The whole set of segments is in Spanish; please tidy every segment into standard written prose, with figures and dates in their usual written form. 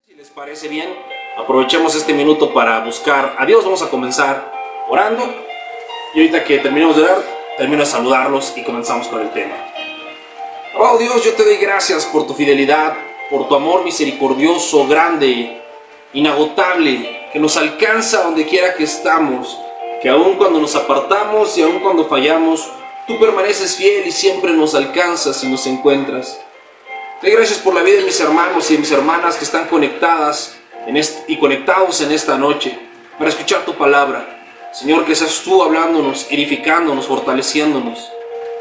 Si les parece bien, aprovechemos este minuto para buscar a Dios. Vamos a comenzar orando y ahorita que terminemos de orar, termino de saludarlos y comenzamos con el tema. Oh Dios, yo te doy gracias por tu fidelidad, por tu amor misericordioso, grande, inagotable, que nos alcanza donde quiera que estamos, que aun cuando nos apartamos y aun cuando fallamos, tú permaneces fiel y siempre nos alcanzas y nos encuentras. Te doy gracias por la vida de mis hermanos y de mis hermanas que están conectadas y conectados en esta noche para escuchar tu palabra. Señor, que seas tú hablándonos, edificándonos, fortaleciéndonos.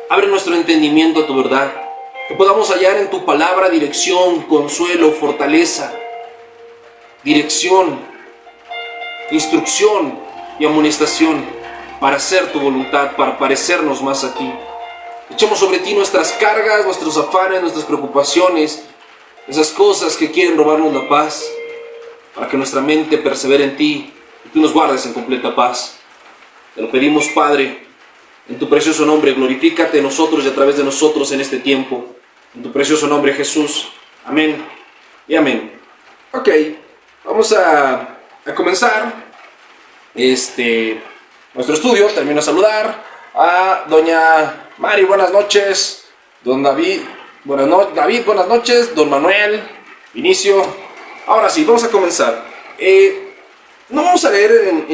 Abre nuestro entendimiento a tu verdad, que podamos hallar en tu palabra dirección, consuelo, fortaleza, dirección, instrucción y amonestación para hacer tu voluntad, para parecernos más a ti. Echemos sobre ti nuestras cargas, nuestros afanes, nuestras preocupaciones, esas cosas que quieren robarnos la paz, para que nuestra mente persevere en ti y tú nos guardes en completa paz. Te lo pedimos, Padre, en tu precioso nombre. Glorifícate en nosotros y a través de nosotros en este tiempo. En tu precioso nombre, Jesús. Amén y amén. Ok, vamos a comenzar nuestro estudio. Termino a saludar a doña Mari, buenas noches. Don David, buenas noches. Don Manuel, Inicio. Ahora sí, vamos a comenzar. No vamos a leer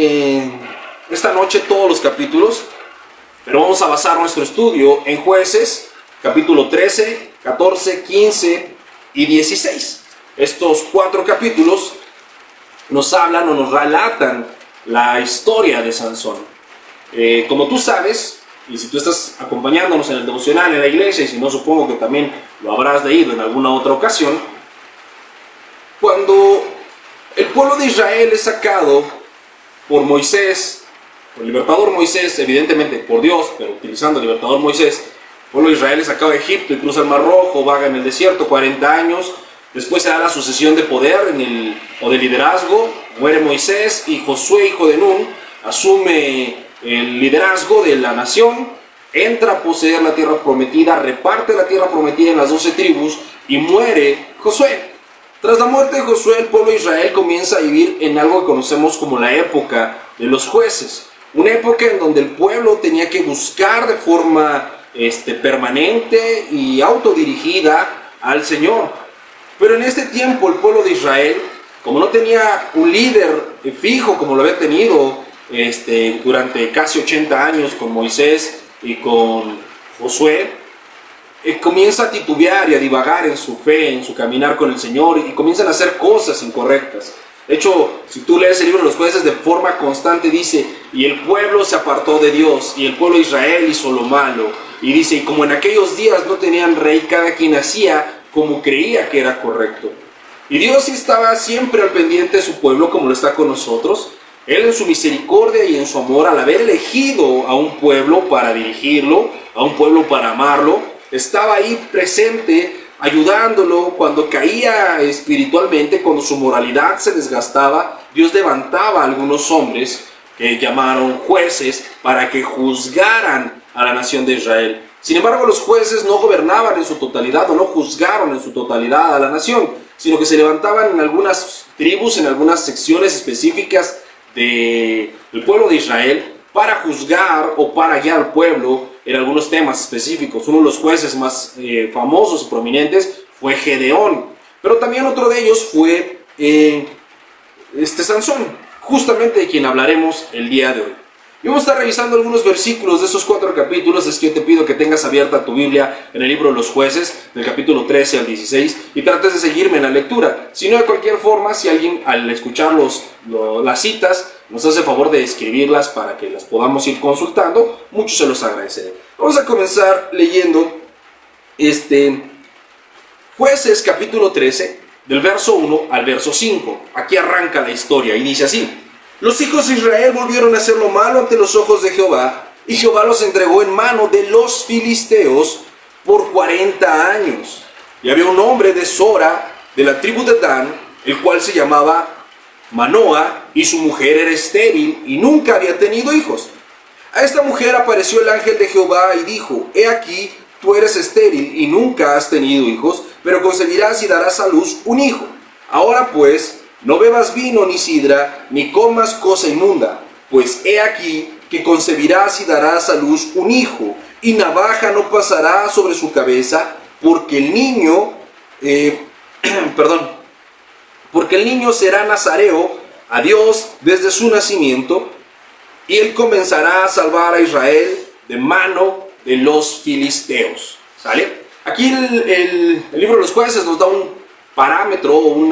esta noche todos los capítulos, pero vamos a basar nuestro estudio en Jueces, capítulo 13, 14, 15 y 16. Estos 4 capítulos nos hablan o nos relatan la historia de Sansón. Como tú sabes, y si tú estás acompañándonos en el devocional en la iglesia, y si no, supongo que también lo habrás leído en alguna otra ocasión, cuando el pueblo de Israel es sacado por Moisés, por el libertador Moisés, evidentemente por Dios, pero utilizando el libertador Moisés, el pueblo de Israel es sacado de Egipto y cruza el Mar Rojo, vaga en el desierto 40 años, después se da la sucesión de poder o de liderazgo, muere Moisés y Josué, hijo de Nun, asume el liderazgo de la nación, entra a poseer la tierra prometida, reparte la tierra prometida en las 12 tribus y muere Josué. Tras la muerte de Josué, el pueblo de Israel comienza a vivir en algo que conocemos como la época de los jueces. Una época en donde el pueblo tenía que buscar de forma permanente y autodirigida al Señor. Pero en este tiempo el pueblo de Israel, como no tenía un líder fijo como lo había tenido durante casi 80 años con Moisés y con Josué, comienza a titubear y a divagar en su fe, en su caminar con el Señor, y comienzan a hacer cosas incorrectas. De hecho, si tú lees el libro de los jueces, de forma constante dice, y el pueblo se apartó de Dios, y el pueblo de Israel hizo lo malo. Y dice, y como en aquellos días no tenían rey, cada quien hacía como creía que era correcto. Y Dios sí estaba siempre al pendiente de su pueblo, como lo está con nosotros. Él en su misericordia y en su amor, al haber elegido a un pueblo para dirigirlo, a un pueblo para amarlo, estaba ahí presente, ayudándolo cuando caía espiritualmente, cuando su moralidad se desgastaba. Dios levantaba a algunos hombres que llamaron jueces para que juzgaran a la nación de Israel. Sin embargo, los jueces no gobernaban en su totalidad o no juzgaron en su totalidad a la nación, sino que se levantaban en algunas tribus, en algunas secciones específicas del pueblo de Israel para juzgar o para guiar al pueblo en algunos temas específicos. Uno de los jueces más famosos y prominentes fue Gedeón, pero también otro de ellos fue Sansón, justamente de quien hablaremos el día de hoy. Y vamos a estar revisando algunos versículos de esos 4 capítulos. Es que yo te pido que tengas abierta tu Biblia en el libro de los jueces, del capítulo 13 al 16, y trates de seguirme en la lectura. Si no, de cualquier forma, si alguien al escuchar las citas nos hace favor de escribirlas para que las podamos ir consultando, mucho se los agradeceré. Vamos a comenzar leyendo Jueces capítulo 13, del verso 1 al verso 5. Aquí arranca la historia y dice así: Los hijos de Israel volvieron a hacer lo malo ante los ojos de Jehová, y Jehová los entregó en mano de los filisteos por 40 años. Y había un hombre de Sora, de la tribu de Dan, el cual se llamaba Manoa, y su mujer era estéril y nunca había tenido hijos. A esta mujer apareció el ángel de Jehová y dijo: He aquí, tú eres estéril y nunca has tenido hijos, pero concebirás y darás a luz un hijo. Ahora pues, no bebas vino ni sidra, ni comas cosa inmunda, pues he aquí que concebirás y darás a luz un hijo, y navaja no pasará sobre su cabeza, porque el niño, porque el niño será nazareo a Dios desde su nacimiento, y él comenzará a salvar a Israel de mano de los filisteos. ¿Sale? Aquí el libro de los Jueces nos da un parámetro, un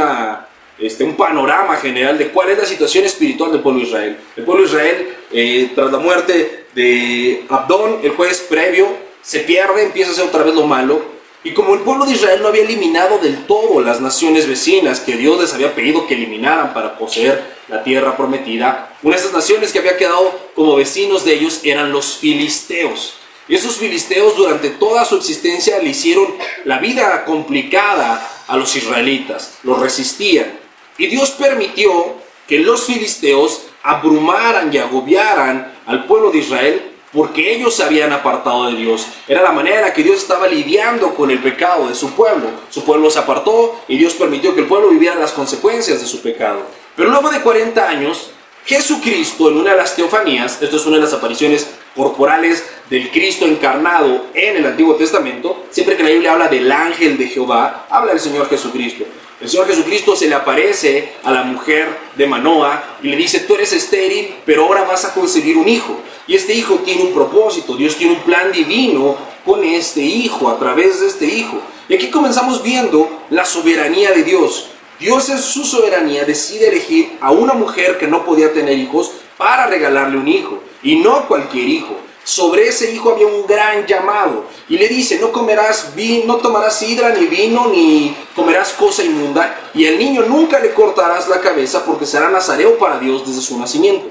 panorama general de cuál es la situación espiritual del pueblo de Israel. El pueblo de Israel, tras la muerte de Abdón, el juez previo, se pierde, empieza a hacer otra vez lo malo. Y como el pueblo de Israel no había eliminado del todo las naciones vecinas que Dios les había pedido que eliminaran para poseer la tierra prometida, una de esas naciones que había quedado como vecinos de ellos eran los filisteos. Y esos filisteos durante toda su existencia le hicieron la vida complicada a los israelitas, los resistían. Y Dios permitió que los filisteos abrumaran y agobiaran al pueblo de Israel porque ellos se habían apartado de Dios. Era la manera en la que Dios estaba lidiando con el pecado de su pueblo. Su pueblo se apartó y Dios permitió que el pueblo viviera las consecuencias de su pecado. Pero luego de 40 años, Jesucristo, en una de las teofanías, esto es una de las apariciones corporales del Cristo encarnado en el Antiguo Testamento, siempre que la Biblia habla del ángel de Jehová, habla del Señor Jesucristo. El Señor Jesucristo se le aparece a la mujer de Manoa y le dice: tú eres estéril, pero ahora vas a concebir un hijo. Y este hijo tiene un propósito, Dios tiene un plan divino con este hijo, a través de este hijo. Y aquí comenzamos viendo la soberanía de Dios. Dios en su soberanía decide elegir a una mujer que no podía tener hijos para regalarle un hijo, y no cualquier hijo. Sobre ese hijo había un gran llamado, y le dice: no comerás vino, no tomarás sidra ni vino, ni comerás cosa inmunda, y al niño nunca le cortarás la cabeza, porque será nazareo para Dios desde su nacimiento.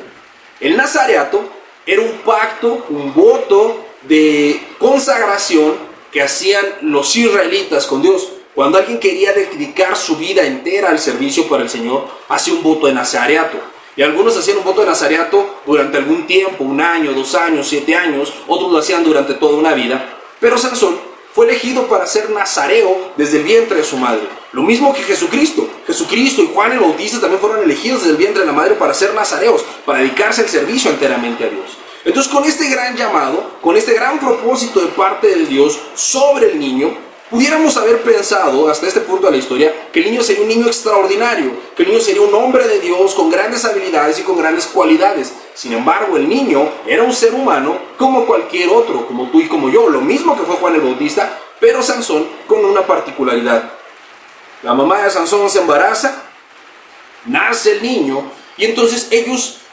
El nazareato era un pacto, un voto de consagración que hacían los israelitas con Dios. Cuando alguien quería dedicar su vida entera al servicio para el Señor, hacía un voto de nazareato. Y algunos hacían un voto de nazareato durante algún tiempo, 1 año, 2 años, 7 años, otros lo hacían durante toda una vida. Pero Sansón fue elegido para ser nazareo desde el vientre de su madre. Lo mismo que Jesucristo. Jesucristo y Juan el Bautista también fueron elegidos desde el vientre de la madre para ser nazareos, para dedicarse al servicio enteramente a Dios. Entonces, con este gran llamado, con este gran propósito de parte de Dios sobre el niño, pudiéramos haber pensado hasta este punto de la historia que el niño sería un niño extraordinario, que el niño sería un hombre de Dios con grandes habilidades y con grandes cualidades. Sin embargo, el niño era un ser humano como cualquier otro, como tú y como yo, lo mismo que fue Juan el Bautista, pero Sansón con una particularidad. La mamá de Sansón se embaraza, nace el niño, y entonces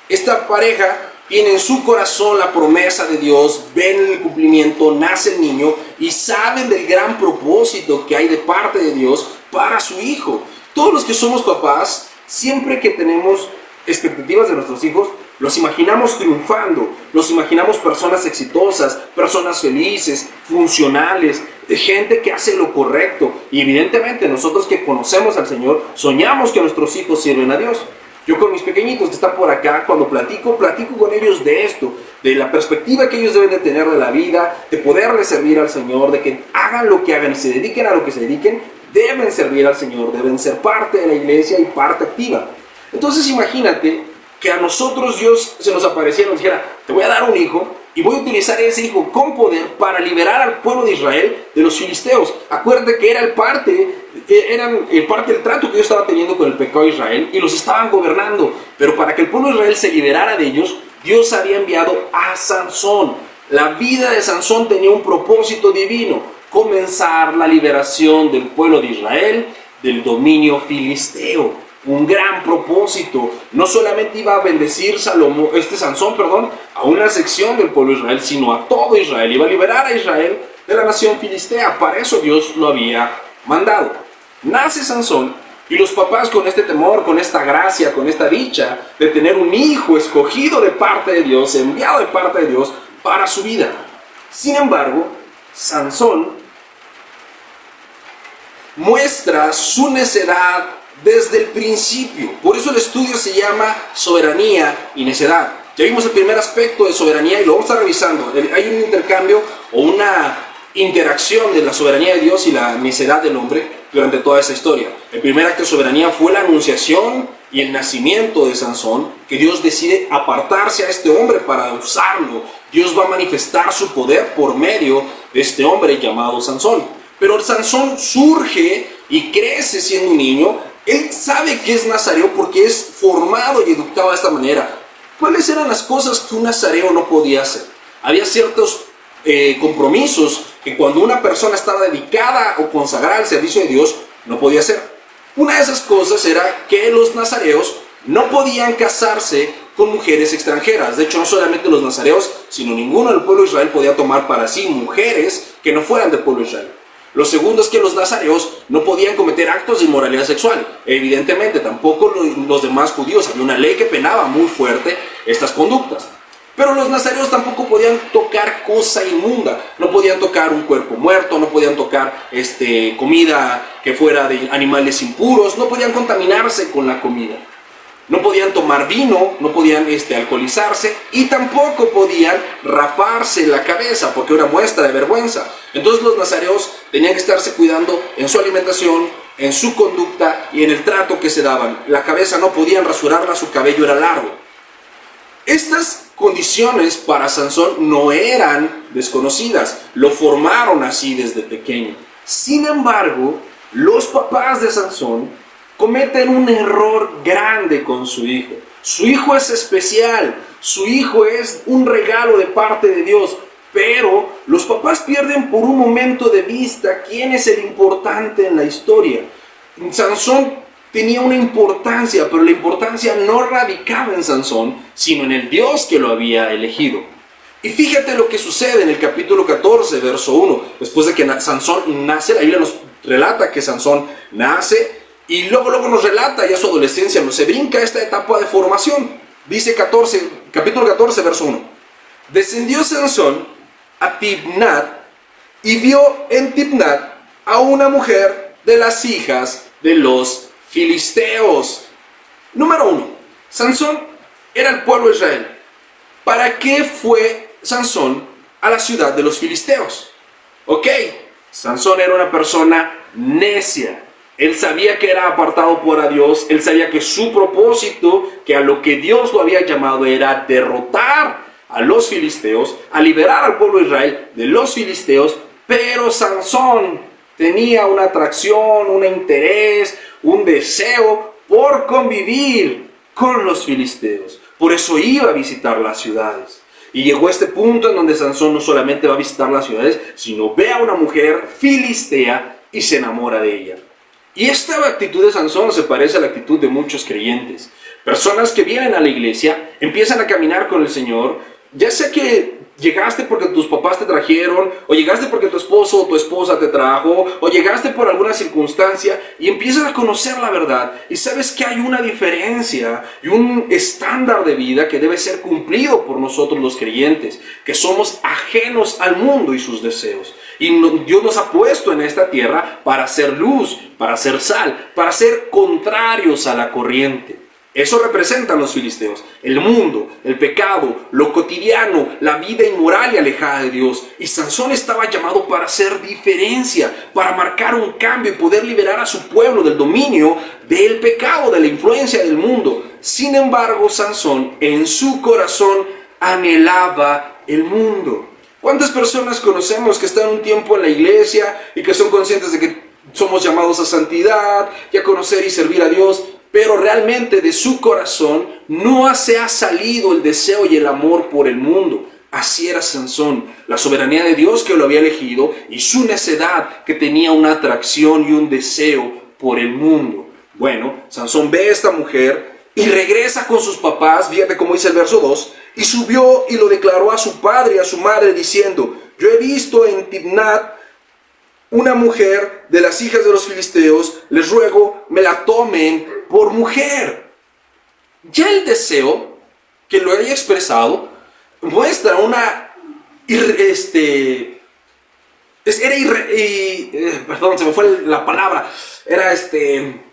esta pareja, tiene en su corazón la promesa de Dios, ven el cumplimiento, nace el niño y saben del gran propósito que hay de parte de Dios para su hijo. Todos los que somos papás, siempre que tenemos expectativas de nuestros hijos, los imaginamos triunfando, los imaginamos personas exitosas, personas felices, funcionales, de gente que hace lo correcto. Y evidentemente nosotros que conocemos al Señor, soñamos que nuestros hijos sirven a Dios. Yo con mis pequeñitos que están por acá, cuando platico con ellos de esto, de la perspectiva que ellos deben de tener de la vida, de poderles servir al Señor, de que hagan lo que hagan y se dediquen a lo que se dediquen, deben servir al Señor, deben ser parte de la iglesia y parte activa. Entonces imagínate que a nosotros Dios se nos apareciera y nos dijera: te voy a dar un hijo y voy a utilizar ese hijo con poder para liberar al pueblo de Israel de los filisteos. Acuérdate que eran parte del trato que Dios estaba teniendo con el pecado de Israel y los estaban gobernando. Pero para que el pueblo de Israel se liberara de ellos, Dios había enviado a Sansón. La vida de Sansón tenía un propósito divino: comenzar la liberación del pueblo de Israel del dominio filisteo. Un gran propósito. No solamente iba a bendecir Sansón, a una sección del pueblo de Israel, sino a todo Israel. Iba a liberar a Israel de la nación filistea. Para eso Dios lo había mandado. Nace Sansón y los papás, con este temor, con esta gracia, con esta dicha de tener un hijo escogido de parte de Dios, enviado de parte de Dios para su vida. Sin embargo, Sansón muestra su necedad desde el principio. Por eso el estudio se llama soberanía y necedad. Ya vimos el primer aspecto de soberanía y lo vamos a estar revisando. Hay un intercambio o una interacción de la soberanía de Dios y la necedad del hombre durante toda esa historia. El primer acto de soberanía fue la anunciación y el nacimiento de Sansón, que Dios decide apartarse a este hombre para usarlo. Dios va a manifestar su poder por medio de este hombre llamado Sansón. Pero Sansón surge y crece siendo un niño. Él sabe que es nazareo porque es formado y educado de esta manera. ¿Cuáles eran las cosas que un nazareo no podía hacer? Había ciertos compromisos que cuando una persona estaba dedicada o consagrada al servicio de Dios, no podía hacer. Una de esas cosas era que los nazareos no podían casarse con mujeres extranjeras. De hecho, no solamente los nazareos, sino ninguno del pueblo de Israel podía tomar para sí mujeres que no fueran del pueblo de Israel. Lo segundo es que los nazareos no podían cometer actos de inmoralidad sexual. Evidentemente, tampoco los demás judíos. Había una ley que penaba muy fuerte estas conductas. Pero los nazareos tampoco podían tocar cosa inmunda. No podían tocar un cuerpo muerto, no podían tocar comida que fuera de animales impuros, no podían contaminarse con la comida. No podían tomar vino, no podían alcoholizarse y tampoco podían raparse la cabeza porque era muestra de vergüenza. Entonces los nazareos tenían que estarse cuidando en su alimentación, en su conducta y en el trato que se daban. La cabeza no podían rasurarla, su cabello era largo. Estas condiciones para Sansón no eran desconocidas, lo formaron así desde pequeño. Sin embargo, los papás de Sansón cometen un error grande con su hijo. Su hijo es especial, su hijo es un regalo de parte de Dios, pero los papás pierden por un momento de vista quién es el importante en la historia. Sansón tenía una importancia, pero la importancia no radicaba en Sansón, sino en el Dios que lo había elegido. Y fíjate lo que sucede en el capítulo 14, verso 1. Después de que Sansón nace, la Biblia nos relata que Sansón nace y luego nos relata ya su adolescencia, se brinca esta etapa de formación. Dice capítulo 14, verso 1. Descendió Sansón a Timnat y vio en Timnat a una mujer de las hijas de los filisteos. Número 1. Sansón era el pueblo de Israel. ¿Para qué fue Sansón a la ciudad de los filisteos? Ok, Sansón era una persona necia. Él sabía que era apartado por Dios. Él sabía que su propósito, que a lo que Dios lo había llamado, era derrotar a los filisteos, a liberar al pueblo de Israel de los filisteos. Pero Sansón tenía una atracción, un interés, un deseo por convivir con los filisteos. Por eso iba a visitar las ciudades. Y llegó a este punto en donde Sansón no solamente va a visitar las ciudades, sino ve a una mujer filistea y se enamora de ella. Y esta actitud de Sansón se parece a la actitud de muchos creyentes. Personas que vienen a la iglesia, empiezan a caminar con el Señor, ya sea que llegaste porque tus papás te trajeron, o llegaste porque tu esposo o tu esposa te trajo, o llegaste por alguna circunstancia y empiezas a conocer la verdad y sabes que hay una diferencia y un estándar de vida que debe ser cumplido por nosotros los creyentes, que somos ajenos al mundo y sus deseos. Y Dios nos ha puesto en esta tierra para hacer luz, para hacer sal, para ser contrarios a la corriente. Eso representan los filisteos, el mundo, el pecado, lo cotidiano, la vida inmoral y alejada de Dios. Y Sansón estaba llamado para hacer diferencia, para marcar un cambio y poder liberar a su pueblo del dominio del pecado, de la influencia del mundo. Sin embargo, Sansón en su corazón anhelaba el mundo. ¿Cuántas personas conocemos que están un tiempo en la iglesia y que son conscientes de que somos llamados a santidad y a conocer y servir a Dios, pero realmente de su corazón no se ha salido el deseo y el amor por el mundo? Así era Sansón, la soberanía de Dios que lo había elegido y su necedad que tenía una atracción y un deseo por el mundo. Bueno, Sansón ve a esta mujer y regresa con sus papás, fíjate cómo dice el verso 2, y subió y lo declaró a su padre y a su madre diciendo: yo he visto en Timnat una mujer de las hijas de los filisteos, les ruego me la tomen por mujer. Ya el deseo que lo haya expresado muestra una perdón, se me fue la palabra, era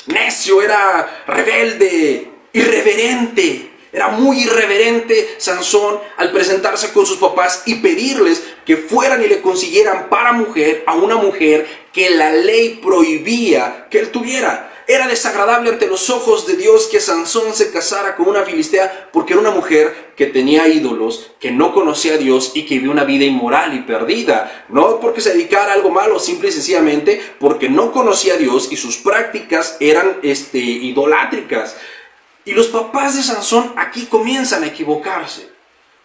necio, era rebelde, irreverente. Era muy irreverente Sansón al presentarse con sus papás y pedirles que fueran y le consiguieran para mujer a una mujer que la ley prohibía que él tuviera. Era desagradable ante los ojos de Dios que Sansón se casara con una filistea porque era una mujer que tenía ídolos, que no conocía a Dios y que vivía una vida inmoral y perdida. No porque se dedicara a algo malo, simple y sencillamente porque no conocía a Dios y sus prácticas eran idolátricas. Y los papás de Sansón aquí comienzan a equivocarse,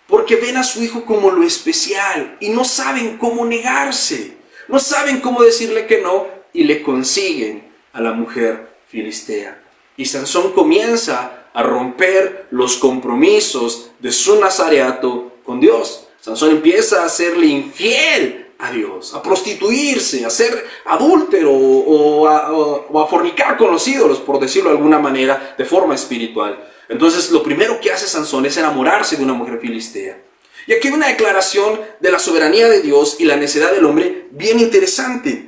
porque ven a su hijo como lo especial y no saben cómo negarse, no saben cómo decirle que no y le consiguen a la mujer filistea. Y Sansón comienza a romper los compromisos de su nazareato con Dios. Sansón empieza a serle infiel a Dios, a prostituirse, a ser adúltero o a fornicar con los ídolos, por decirlo de alguna manera, de forma espiritual. Entonces lo primero que hace Sansón es enamorarse de una mujer filistea. Y aquí hay una declaración de la soberanía de Dios y la necedad del hombre bien interesante.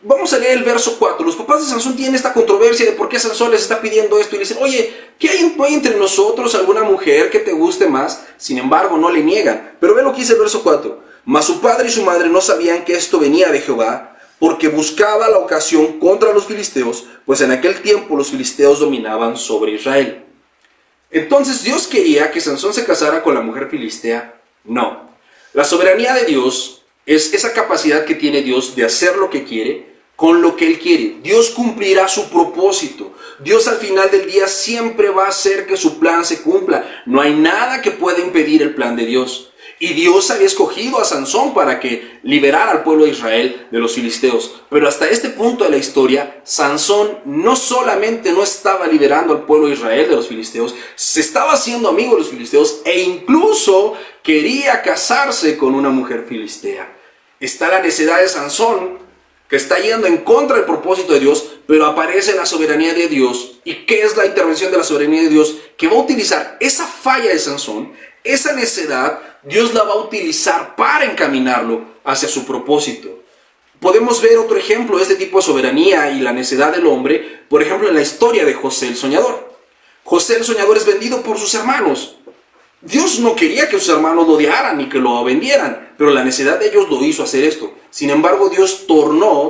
Vamos a leer el verso 4. Los papás de Sansón tienen esta controversia de por qué Sansón les está pidiendo esto y le dicen, oye, ¿qué hay entre nosotros alguna mujer que te guste más? Sin embargo, no le niegan. Pero ve lo que dice el verso 4. Mas su padre y su madre no sabían que esto venía de Jehová, porque buscaba la ocasión contra los filisteos, pues en aquel tiempo los filisteos dominaban sobre Israel. Entonces, ¿Dios quería que Sansón se casara con la mujer filistea? No. La soberanía de Dios es esa capacidad que tiene Dios de hacer lo que quiere con lo que Él quiere. Dios cumplirá su propósito. Dios al final del día siempre va a hacer que su plan se cumpla. No hay nada que pueda impedir el plan de Dios. Y Dios había escogido a Sansón para que liberara al pueblo de Israel de los filisteos. Pero hasta este punto de la historia, Sansón no solamente no estaba liberando al pueblo de Israel de los filisteos, se estaba haciendo amigo de los filisteos e incluso quería casarse con una mujer filistea. Está la necedad de Sansón, que está yendo en contra del propósito de Dios, pero aparece la soberanía de Dios. ¿Y qué es la intervención de la soberanía de Dios? Que va a utilizar esa falla de Sansón, esa necedad, Dios la va a utilizar para encaminarlo hacia su propósito. Podemos ver otro ejemplo de este tipo de soberanía y la necedad del hombre, por ejemplo, en la historia de José el soñador. José el soñador es vendido por sus hermanos. Dios no quería que sus hermanos lo odiaran ni que lo vendieran, pero la necedad de ellos lo hizo hacer esto. Sin embargo, Dios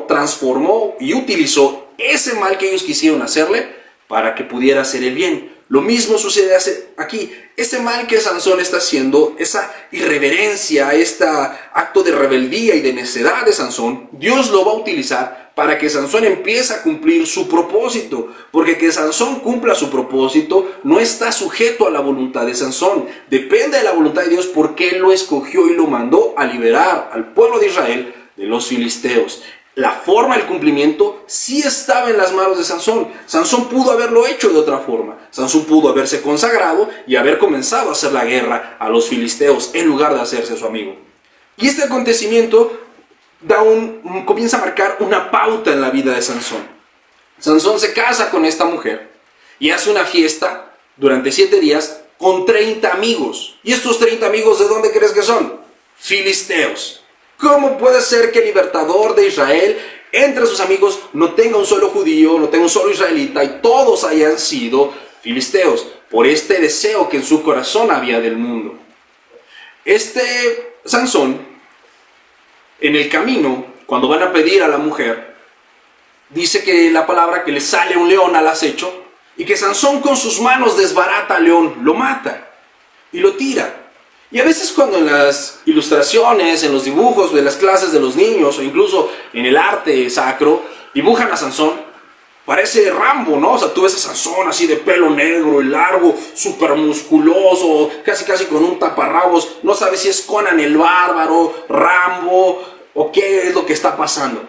transformó y utilizó ese mal que ellos quisieron hacerle para que pudiera hacer el bien. Lo mismo sucede aquí. Ese mal que Sansón está haciendo, esa irreverencia, este acto de rebeldía y de necedad de Sansón, Dios lo va a utilizar para que Sansón empiece a cumplir su propósito. Porque que Sansón cumpla su propósito no está sujeto a la voluntad de Sansón. Depende de la voluntad de Dios porque Él lo escogió y lo mandó a liberar al pueblo de Israel de los filisteos. La forma del cumplimiento sí estaba en las manos de Sansón. Sansón pudo haberlo hecho de otra forma. Sansón pudo haberse consagrado y haber comenzado a hacer la guerra a los filisteos en lugar de hacerse su amigo. Y este acontecimiento comienza a marcar una pauta en la vida de Sansón. Sansón se casa con esta mujer y hace una fiesta durante 7 días con 30 amigos. ¿Y estos 30 amigos de dónde crees que son? Filisteos. ¿Cómo puede ser que el libertador de Israel, entre sus amigos, no tenga un solo judío, no tenga un solo israelita y todos hayan sido filisteos? Por este deseo que en su corazón había del mundo. Sansón, en el camino, cuando van a pedir a la mujer, dice que la palabra que le sale un león al acecho y que Sansón con sus manos desbarata al león, lo mata y lo tira. Y a veces cuando en las ilustraciones, en los dibujos de las clases de los niños o incluso en el arte sacro, dibujan a Sansón, parece Rambo, ¿no? O sea, tú ves a Sansón así de pelo negro y largo, súper musculoso, casi con un taparrabos, no sabes si es Conan el Bárbaro, Rambo o qué es lo que está pasando.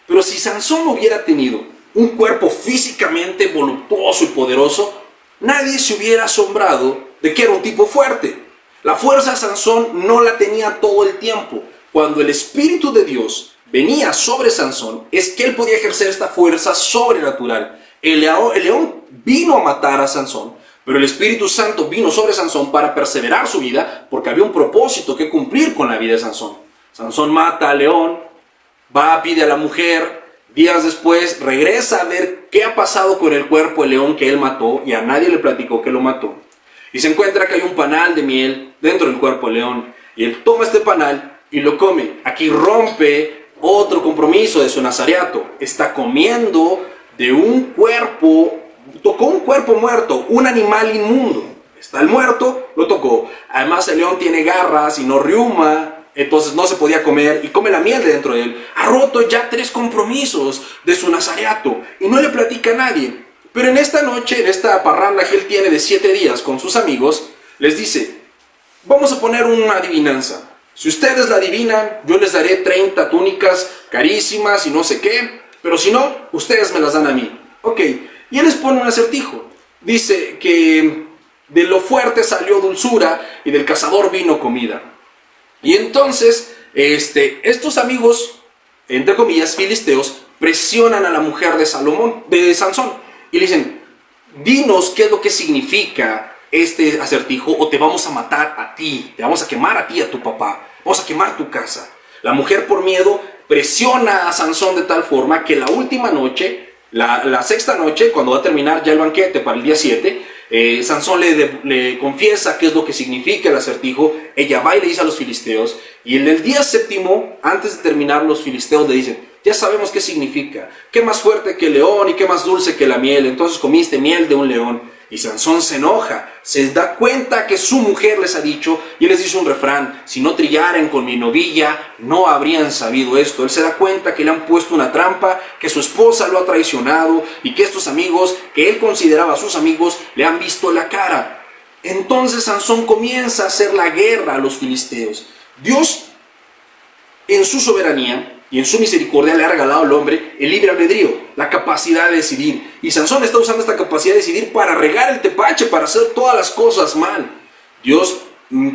Pero si Sansón hubiera tenido un cuerpo físicamente voluptuoso y poderoso, nadie se hubiera asombrado de que era un tipo fuerte. La fuerza de Sansón no la tenía todo el tiempo. Cuando el Espíritu de Dios venía sobre Sansón, es que él podía ejercer esta fuerza sobrenatural. El león vino a matar a Sansón, pero el Espíritu Santo vino sobre Sansón para perseverar su vida, porque había un propósito que cumplir con la vida de Sansón. Sansón mata al león, va, pide a la mujer, Días después regresa a ver qué ha pasado con el cuerpo del león que él mató y a nadie le platicó que lo mató. Y se encuentra que hay un panal de miel dentro del cuerpo del león y él toma este panal y lo come. Aquí rompe otro compromiso de su nazareato. Está comiendo de un cuerpo, tocó un cuerpo muerto, un animal inmundo. Está el muerto, lo tocó. Además el león tiene garras y no riuma, entonces no se podía comer y come la miel de dentro de él. Ha roto ya 3 compromisos de su nazareato y no le platica a nadie. Pero en esta noche, en esta parranda que él tiene de 7 días con sus amigos, les dice, vamos a poner una adivinanza. Si ustedes la adivinan, yo les daré 30 túnicas carísimas y no sé qué, pero si no, ustedes me las dan a mí. Ok, y él les pone un acertijo. Dice que de lo fuerte salió dulzura y del cazador vino comida. Y entonces, estos amigos, entre comillas, filisteos, presionan a la mujer de Sansón, y le dicen, dinos qué es lo que significa este acertijo o te vamos a matar a ti, te vamos a quemar a ti y a tu papá, vamos a quemar tu casa. La mujer por miedo presiona a Sansón de tal forma que la última noche, la sexta noche, cuando va a terminar ya el banquete para el día 7, Sansón le confiesa qué es lo que significa el acertijo. Ella va y le dice a los filisteos, y en el día séptimo, antes de terminar, los filisteos le dicen, ya sabemos qué significa, qué más fuerte que el león y qué más dulce que la miel, entonces comiste miel de un león. Y Sansón se enoja, se da cuenta que su mujer les ha dicho, y él les dice un refrán, si no trillaren con mi novilla, no habrían sabido esto. Él se da cuenta que le han puesto una trampa, que su esposa lo ha traicionado, y que estos amigos, que él consideraba sus amigos, le han visto la cara. Entonces Sansón comienza a hacer la guerra a los filisteos. Dios, en su soberanía y en su misericordia, le ha regalado al hombre el libre albedrío, la capacidad de decidir. Y Sansón está usando esta capacidad de decidir para regar el tepache, para hacer todas las cosas mal. Dios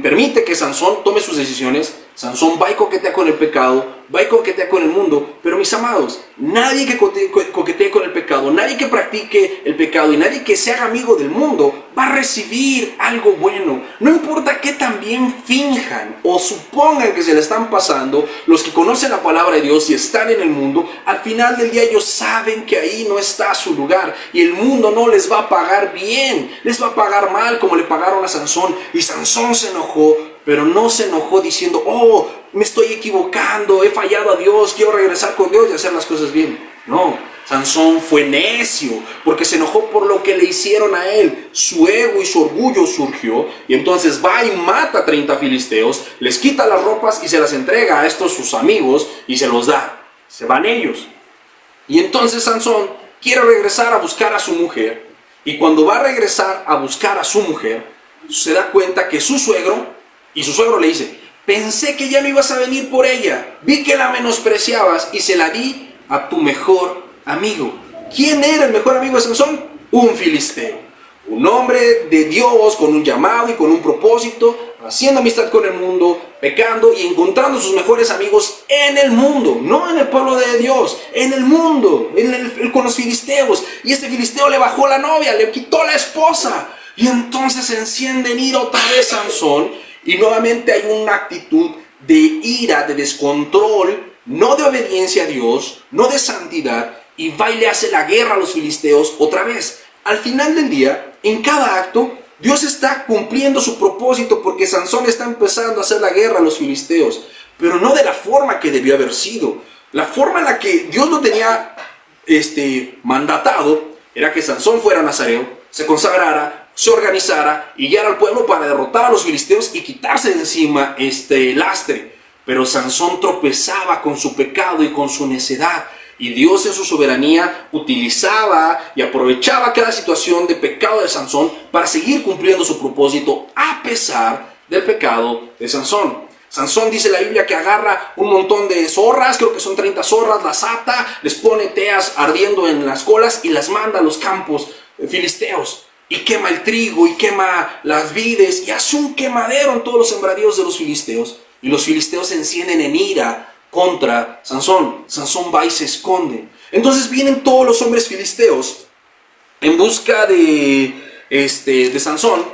permite que Sansón tome sus decisiones. Sansón va y coquetea con el pecado, va y coquetea con el mundo. Pero mis amados, nadie que coquetee con el pecado, nadie que practique el pecado y nadie que se haga amigo del mundo va a recibir algo bueno. No importa qué tan bien finjan o supongan que se le están pasando, los que conocen la palabra de Dios y están en el mundo, al final del día ellos saben que ahí no está su lugar y el mundo no les va a pagar bien, les va a pagar mal como le pagaron a Sansón. Y Sansón se enojó, pero no se enojó diciendo, oh, me estoy equivocando, he fallado a Dios, quiero regresar con Dios y hacer las cosas bien. No, Sansón fue necio, porque se enojó por lo que le hicieron a él. Su ego y su orgullo surgió, y entonces va y mata a 30 filisteos, les quita las ropas y se las entrega a estos sus amigos y se los da. Se van ellos. Y entonces Sansón quiere regresar a buscar a su mujer, y cuando va a regresar a buscar a su mujer, se da cuenta que su suegro le dice, pensé que ya no ibas a venir por ella, vi que la menospreciabas y se la di a tu mejor amigo. ¿Quién era el mejor amigo de Sansón? Un filisteo, un hombre de Dios con un llamado y con un propósito, haciendo amistad con el mundo, pecando y encontrando sus mejores amigos en el mundo, no en el pueblo de Dios, en el mundo, con los filisteos. Y este filisteo le bajó la novia, le quitó la esposa, y entonces se enciende en ira otra vez Sansón. Y nuevamente hay una actitud de ira, de descontrol, no de obediencia a Dios, no de santidad, y va y le hace la guerra a los filisteos otra vez. Al final del día, en cada acto, Dios está cumpliendo su propósito porque Sansón está empezando a hacer la guerra a los filisteos, pero no de la forma que debió haber sido. La forma en la que Dios lo tenía mandatado era que Sansón fuera nazareo, se consagrara, se organizara y guiara al pueblo para derrotar a los filisteos y quitarse de encima este lastre. Pero Sansón tropezaba con su pecado y con su necedad, y Dios en su soberanía utilizaba y aprovechaba cada situación de pecado de Sansón para seguir cumpliendo su propósito a pesar del pecado de Sansón. Sansón, dice la Biblia, que agarra un montón de zorras, creo que son 30 zorras, las ata, les pone teas ardiendo en las colas y las manda a los campos filisteos. Y quema el trigo y quema las vides y hace un quemadero en todos los sembradíos de los filisteos. Y los filisteos se encienden en ira contra Sansón. Sansón va y se esconde. Entonces vienen todos los hombres filisteos en busca de Sansón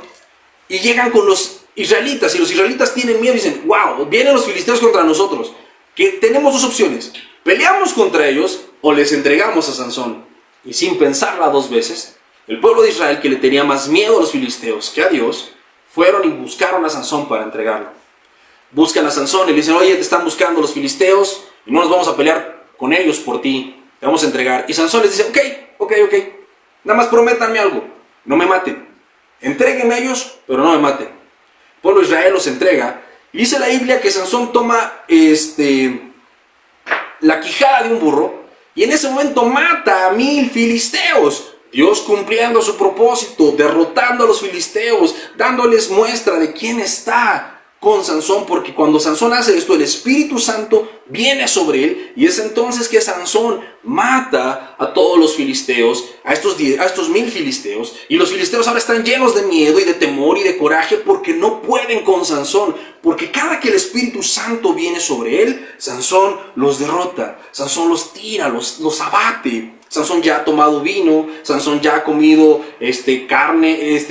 y llegan con los israelitas. Y los israelitas tienen miedo y dicen, wow, vienen los filisteos contra nosotros. Que tenemos dos opciones. Peleamos contra ellos o les entregamos a Sansón. Y sin pensarla dos veces, el pueblo de Israel, que le tenía más miedo a los filisteos que a Dios, fueron y buscaron a Sansón para entregarlo. Buscan a Sansón y le dicen: oye, te están buscando los filisteos y no nos vamos a pelear con ellos por ti, te vamos a entregar. Y Sansón les dice: ok, nada más prométanme algo, no me maten, entréguenme a ellos, pero no me maten. El pueblo de Israel los entrega, y dice la Biblia que Sansón toma la quijada de un burro, y en ese momento mata a 1000 filisteos. Dios cumpliendo su propósito, derrotando a los filisteos, dándoles muestra de quién está con Sansón, porque cuando Sansón hace esto, el Espíritu Santo viene sobre él, y es entonces que Sansón mata a todos los filisteos, a estos 1000 filisteos, y los filisteos ahora están llenos de miedo y de temor y de coraje, porque no pueden con Sansón, porque cada que el Espíritu Santo viene sobre él, Sansón los derrota, Sansón los tira, los abate. Sansón ya ha tomado vino, Sansón ya ha comido carne,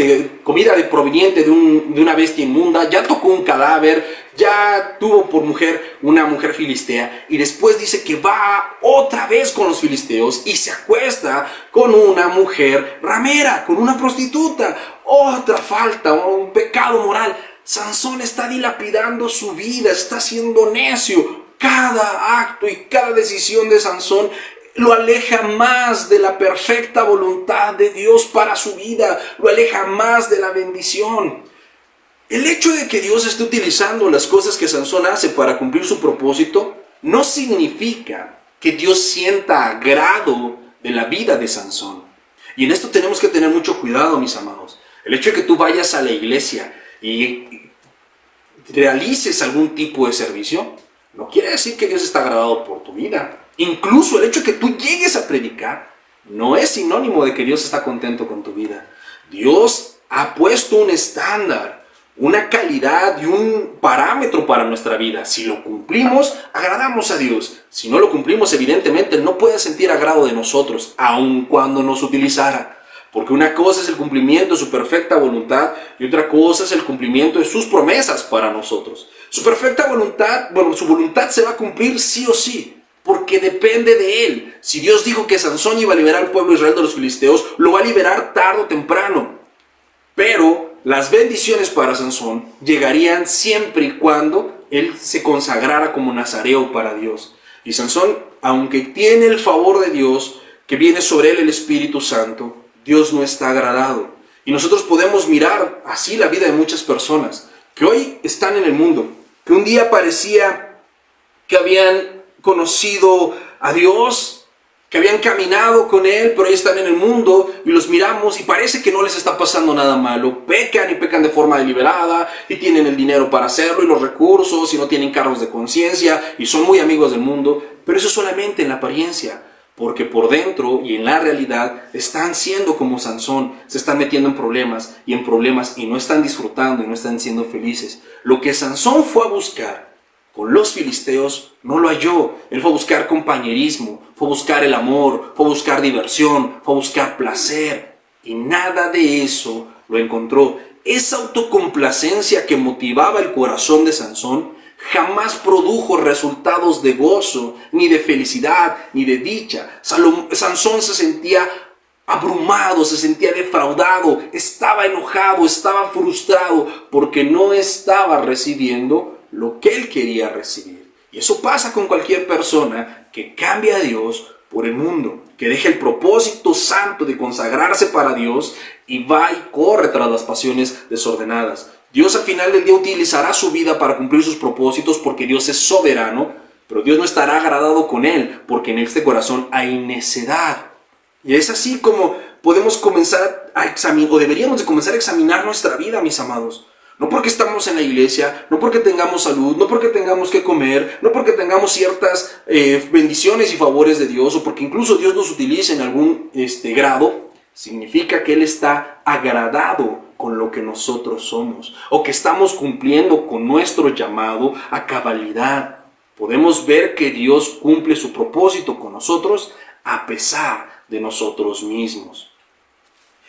comida proveniente de una bestia inmunda, ya tocó un cadáver, ya tuvo por mujer una mujer filistea, y después dice que va otra vez con los filisteos y se acuesta con una mujer ramera, con una prostituta. Otra falta, un pecado moral. Sansón está dilapidando su vida, está siendo necio. Cada acto y cada decisión de Sansón lo aleja más de la perfecta voluntad de Dios para su vida, lo aleja más de la bendición. El hecho de que Dios esté utilizando las cosas que Sansón hace para cumplir su propósito no significa que Dios sienta agrado de la vida de Sansón. Y en esto tenemos que tener mucho cuidado, mis amados. El hecho de que tú vayas a la iglesia y realices algún tipo de servicio no quiere decir que Dios está agradado por tu vida. Incluso el hecho de que tú llegues a predicar no es sinónimo de que Dios está contento con tu vida. Dios ha puesto un estándar, una calidad y un parámetro para nuestra vida. Si lo cumplimos, agradamos a Dios. Si no lo cumplimos, evidentemente no puede sentir agrado de nosotros, aun cuando nos utilizara. Porque una cosa es el cumplimiento de su perfecta voluntad y otra cosa es el cumplimiento de sus promesas para nosotros. Su perfecta voluntad, su voluntad se va a cumplir sí o sí, porque depende de él. Si Dios dijo que Sansón iba a liberar al pueblo de Israel de los filisteos, lo va a liberar tarde o temprano. Pero las bendiciones para Sansón llegarían siempre y cuando él se consagrara como nazareo para Dios. Y Sansón, aunque tiene el favor de Dios, que viene sobre él el Espíritu Santo, Dios no está agradado. Y nosotros podemos mirar así la vida de muchas personas que hoy están en el mundo, que un día parecía que habían conocido a Dios, que habían caminado con Él, pero hoy están en el mundo y los miramos y parece que no les está pasando nada malo. Pecan y pecan de forma deliberada y tienen el dinero para hacerlo y los recursos y no tienen cargos de conciencia y son muy amigos del mundo, pero eso solamente en la apariencia. Porque por dentro y en la realidad están siendo como Sansón, se están metiendo en problemas y no están disfrutando y no están siendo felices. Lo que Sansón fue a buscar con los filisteos no lo halló. Él fue a buscar compañerismo, fue a buscar el amor, fue a buscar diversión, fue a buscar placer. Y nada de eso lo encontró. Esa autocomplacencia que motivaba el corazón de Sansón jamás produjo resultados de gozo, ni de felicidad, ni de dicha. Sansón se sentía abrumado, se sentía defraudado, estaba enojado, estaba frustrado, porque no estaba recibiendo lo que él quería recibir. Y eso pasa con cualquier persona que cambia a Dios por el mundo, que deja el propósito santo de consagrarse para Dios y va y corre tras las pasiones desordenadas. Dios al final del día utilizará su vida para cumplir sus propósitos porque Dios es soberano, pero Dios no estará agradado con él porque en este corazón hay necedad. Y es así como podemos comenzar a examinar, o deberíamos de comenzar a examinar nuestra vida, mis amados. No porque estamos en la iglesia, no porque tengamos salud, no porque tengamos que comer, no porque tengamos ciertas bendiciones y favores de Dios, o porque incluso Dios nos utilice en algún grado, significa que Él está agradado con lo que nosotros somos, o que estamos cumpliendo con nuestro llamado a cabalidad. Podemos ver que Dios cumple su propósito con nosotros a pesar de nosotros mismos.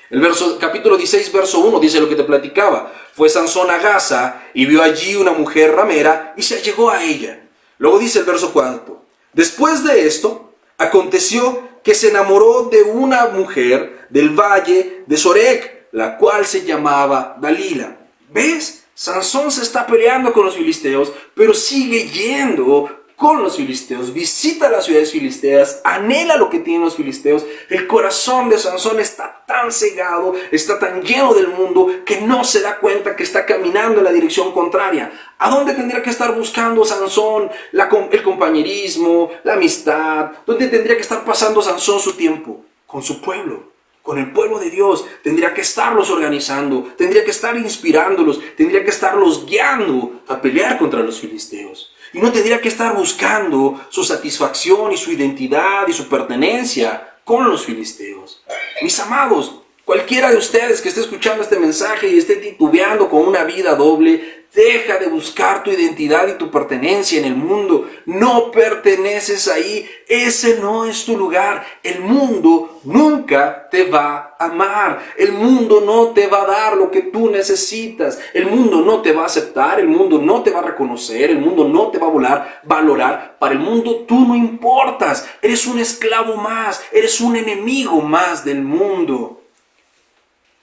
El capítulo 16, verso 1 dice lo que te platicaba. Fue Sansón a Gaza y vio allí una mujer ramera y se allegó a ella. Luego dice el verso 4. Después de esto, Aconteció que se enamoró de una mujer del valle de Sorek, la cual se llamaba Dalila. ¿Ves? Sansón se está peleando con los filisteos, pero sigue yendo con los filisteos, visita las ciudades filisteas, anhela lo que tienen los filisteos. El corazón de Sansón está tan cegado, está tan lleno del mundo, que no se da cuenta que está caminando en la dirección contraria. ¿A dónde tendría que estar buscando Sansón el compañerismo, la amistad? ¿Dónde tendría que estar pasando Sansón su tiempo? Con su pueblo. Con el pueblo de Dios. Tendría que estarlos organizando, tendría que estar inspirándolos, tendría que estarlos guiando a pelear contra los filisteos. Y no tendría que estar buscando su satisfacción y su identidad y su pertenencia con los filisteos. Mis amados, cualquiera de ustedes que esté escuchando este mensaje y esté titubeando con una vida doble, deja de buscar tu identidad y tu pertenencia en el mundo. No perteneces ahí. Ese no es tu lugar. El mundo nunca te va a amar. El mundo no te va a dar lo que tú necesitas. El mundo no te va a aceptar. El mundo no te va a reconocer. El mundo no te va a valorar. Para el mundo tú no importas. Eres un esclavo más. Eres un enemigo más del mundo.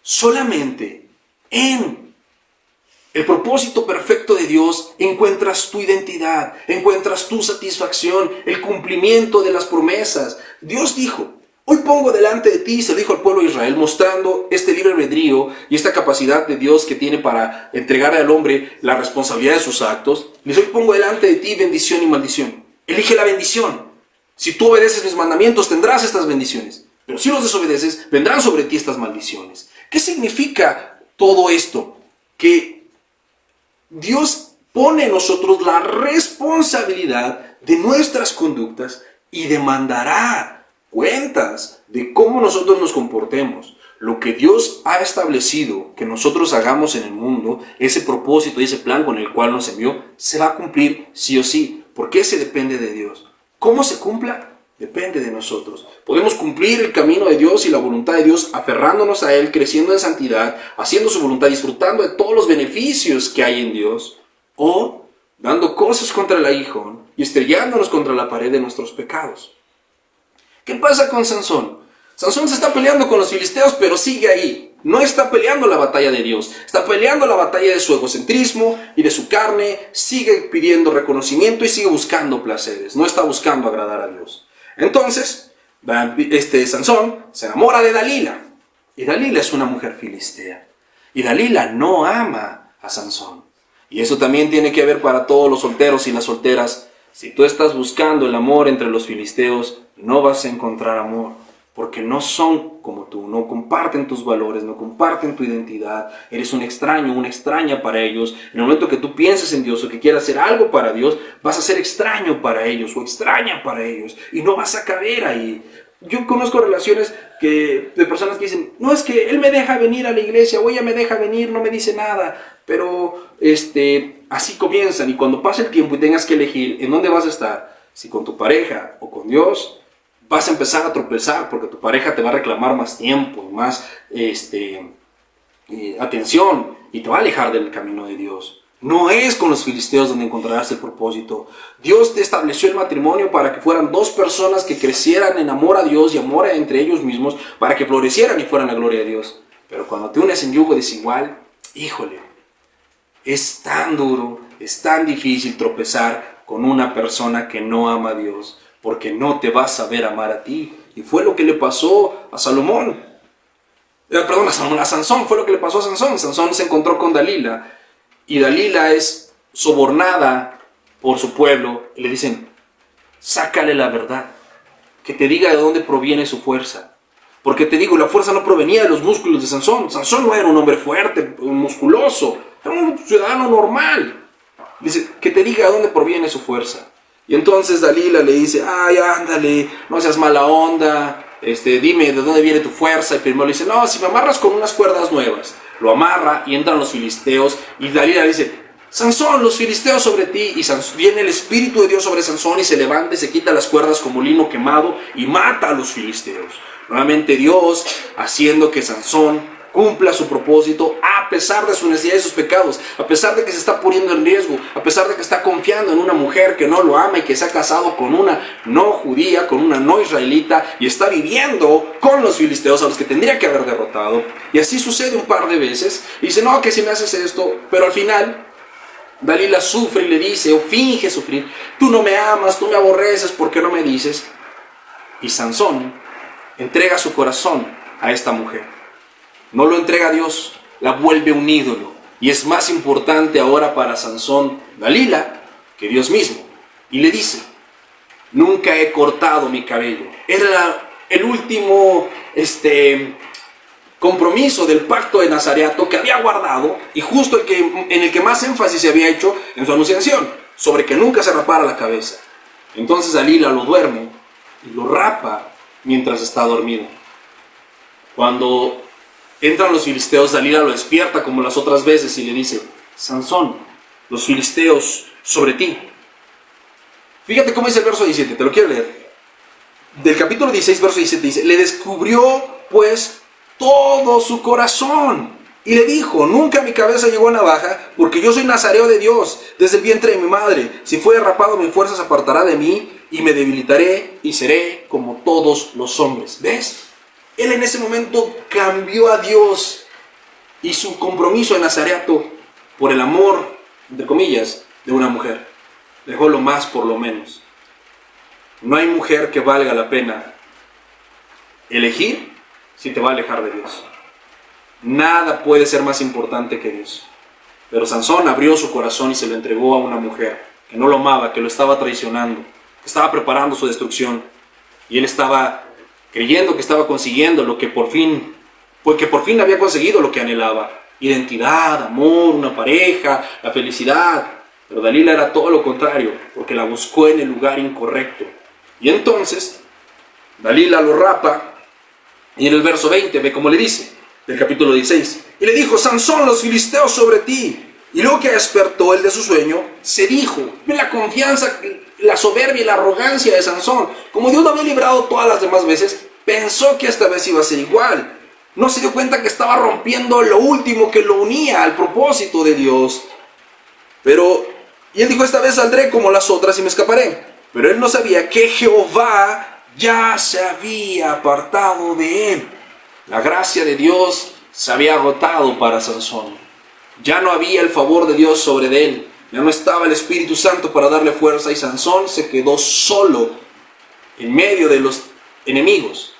Solamente en el propósito perfecto de Dios encuentras tu identidad, encuentras tu satisfacción, el cumplimiento de las promesas. Dios dijo: hoy pongo delante de ti, se lo dijo al pueblo de Israel, mostrando este libre albedrío y esta capacidad de Dios que tiene para entregarle al hombre la responsabilidad de sus actos. Les hoy pongo delante de ti bendición y maldición. Elige la bendición. Si tú obedeces mis mandamientos, tendrás estas bendiciones. Pero si los desobedeces, vendrán sobre ti estas maldiciones. ¿Qué significa todo esto? Que Dios pone en nosotros la responsabilidad de nuestras conductas y demandará cuentas de cómo nosotros nos comportemos. Lo que Dios ha establecido que nosotros hagamos en el mundo, ese propósito y ese plan con el cual nos envió, se va a cumplir sí o sí, porque ese depende de Dios. ¿Cómo se cumpla? Depende de nosotros. Podemos cumplir el camino de Dios y la voluntad de Dios aferrándonos a Él, creciendo en santidad, haciendo su voluntad, disfrutando de todos los beneficios que hay en Dios, o dando cosas contra el aguijón y estrellándonos contra la pared de nuestros pecados. ¿Qué pasa con Sansón? Sansón se está peleando con los filisteos, pero sigue ahí. No está peleando la batalla de Dios, está peleando la batalla de su egocentrismo y de su carne, sigue pidiendo reconocimiento y sigue buscando placeres, no está buscando agradar a Dios. Entonces, Sansón se enamora de Dalila. Y Dalila es una mujer filistea. Y Dalila no ama a Sansón. Y eso también tiene que ver para todos los solteros y las solteras. Si tú estás buscando el amor entre los filisteos, no vas a encontrar amor. Porque no son como tú, no comparten tus valores, no comparten tu identidad. Eres un extraño, una extraña para ellos. En el momento que tú pienses en Dios o que quieras hacer algo para Dios, vas a ser extraño para ellos o extraña para ellos. Y no vas a caber ahí. Yo conozco relaciones de personas que dicen: no, es que él me deja venir a la iglesia o ella me deja venir, no me dice nada. Pero así comienzan. Y cuando pase el tiempo y tengas que elegir en dónde vas a estar, si con tu pareja o con Dios, vas a empezar a tropezar porque tu pareja te va a reclamar más tiempo y más atención y te va a alejar del camino de Dios. No es con los filisteos donde encontrarás el propósito. Dios te estableció el matrimonio para que fueran dos personas que crecieran en amor a Dios y amor entre ellos mismos, para que florecieran y fueran la gloria de Dios. Pero cuando te unes en yugo desigual, híjole, es tan duro, es tan difícil tropezar con una persona que no ama a Dios, porque no te va a saber amar a ti. Y fue lo que le pasó a Salomón. A Sansón, fue lo que le pasó a Sansón. Sansón se encontró con Dalila, y Dalila es sobornada por su pueblo, y le dicen: sácale la verdad, que te diga de dónde proviene su fuerza. Porque te digo, la fuerza no provenía de los músculos de Sansón. Sansón no era un hombre fuerte, musculoso, era un ciudadano normal. Dice: que te diga de dónde proviene su fuerza. Y entonces Dalila le dice: ay, ándale, no seas mala onda, dime de dónde viene tu fuerza. Y primero le dice: no, si me amarras con unas cuerdas nuevas. Lo amarra y entran los filisteos, y Dalila le dice: Sansón, los filisteos sobre ti. Y viene el Espíritu de Dios sobre Sansón y se levanta y se quita las cuerdas como lino quemado y mata a los filisteos. Nuevamente Dios haciendo que Sansón cumpla su propósito a pesar de su necesidad y sus pecados, a pesar de que se está poniendo en riesgo, a pesar de que está confiando en una mujer que no lo ama y que se ha casado con una no judía, con una no israelita, y está viviendo con los filisteos a los que tendría que haber derrotado. Y así sucede un par de veces. Y dice, no, que si me haces esto, pero al final Dalila sufre y le dice, o finge sufrir, tú no me amas, tú me aborreces, ¿por qué no me dices? Y Sansón entrega su corazón a esta mujer. No lo entrega a Dios, la vuelve un ídolo. Y es más importante ahora para Sansón Dalila que Dios mismo. Y le dice, nunca he cortado mi cabello. Era el último compromiso del pacto de Nazareato que había guardado, y justo en el que más énfasis se había hecho en su anunciación, sobre que nunca se rapara la cabeza. Entonces Dalila lo duerme y lo rapa mientras está dormido. Cuando entran los filisteos, Dalila lo despierta como las otras veces y le dice, Sansón, los filisteos sobre ti. Fíjate cómo dice el verso 17, te lo quiero leer. Del capítulo 16, verso 17 dice, le descubrió pues todo su corazón y le dijo, nunca mi cabeza llegó a navaja, porque yo soy nazareo de Dios desde el vientre de mi madre. Si fuere rapado, mi fuerza se apartará de mí y me debilitaré y seré como todos los hombres. ¿Ves? Él en ese momento cambió a Dios y su compromiso de nazareato por el amor, entre comillas, de una mujer. Dejó lo más por lo menos. No hay mujer que valga la pena elegir si te va a alejar de Dios. Nada puede ser más importante que Dios. Pero Sansón abrió su corazón y se lo entregó a una mujer que no lo amaba, que lo estaba traicionando, que estaba preparando su destrucción. Y él estaba creyendo que estaba consiguiendo lo que por fin, porque por fin había conseguido lo que anhelaba. Identidad, amor, una pareja, la felicidad. Pero Dalila era todo lo contrario, porque la buscó en el lugar incorrecto. Y entonces, Dalila lo rapa, y en el verso 20, ve cómo le dice, del capítulo 16, y le dijo, Sansón, los filisteos sobre ti. Y luego que despertó él de su sueño, se dijo, ve la confianza, la soberbia y la arrogancia de Sansón. Como Dios lo había librado todas las demás veces, pensó que esta vez iba a ser igual. No se dio cuenta que estaba rompiendo lo último que lo unía al propósito de Dios. Y él dijo, esta vez saldré como las otras y me escaparé. Pero él no sabía que Jehová ya se había apartado de él. La gracia de Dios se había agotado para Sansón. Ya no había el favor de Dios sobre él. Ya no estaba el Espíritu Santo para darle fuerza, y Sansón se quedó solo en medio de los enemigos.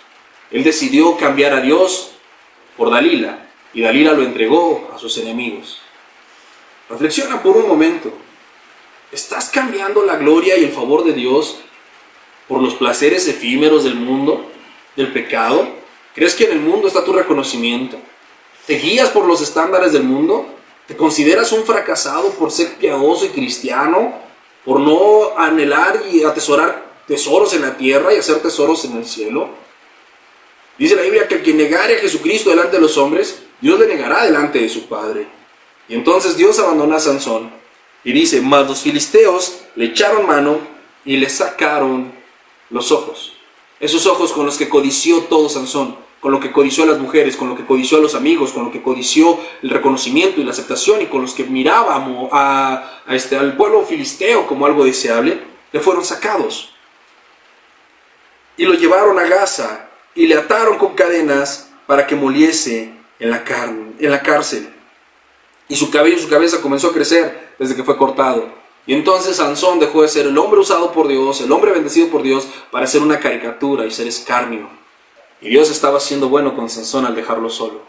Él decidió cambiar a Dios por Dalila, y Dalila lo entregó a sus enemigos. Reflexiona por un momento. ¿Estás cambiando la gloria y el favor de Dios por los placeres efímeros del mundo, del pecado? ¿Crees que en el mundo está tu reconocimiento? ¿Te guías por los estándares del mundo? ¿Te consideras un fracasado por ser piadoso y cristiano? ¿Por no anhelar y atesorar tesoros en la tierra y hacer tesoros en el cielo? Dice la Biblia que el que negare a Jesucristo delante de los hombres, Dios le negará delante de su Padre. Y entonces Dios abandona a Sansón y dice, mas los filisteos le echaron mano y le sacaron los ojos. Esos ojos con los que codició todo Sansón, con lo que codició a las mujeres, con lo que codició a los amigos, con lo que codició el reconocimiento y la aceptación, y con los que miraba al pueblo filisteo como algo deseable, le fueron sacados. Y lo llevaron a Gaza y le ataron con cadenas para que moliese en la cárcel. Y su cabello y su cabeza comenzó a crecer desde que fue cortado. Y entonces Sansón dejó de ser el hombre usado por Dios, el hombre bendecido por Dios, para ser una caricatura y ser escarnio. Y Dios estaba siendo bueno con Sansón al dejarlo solo.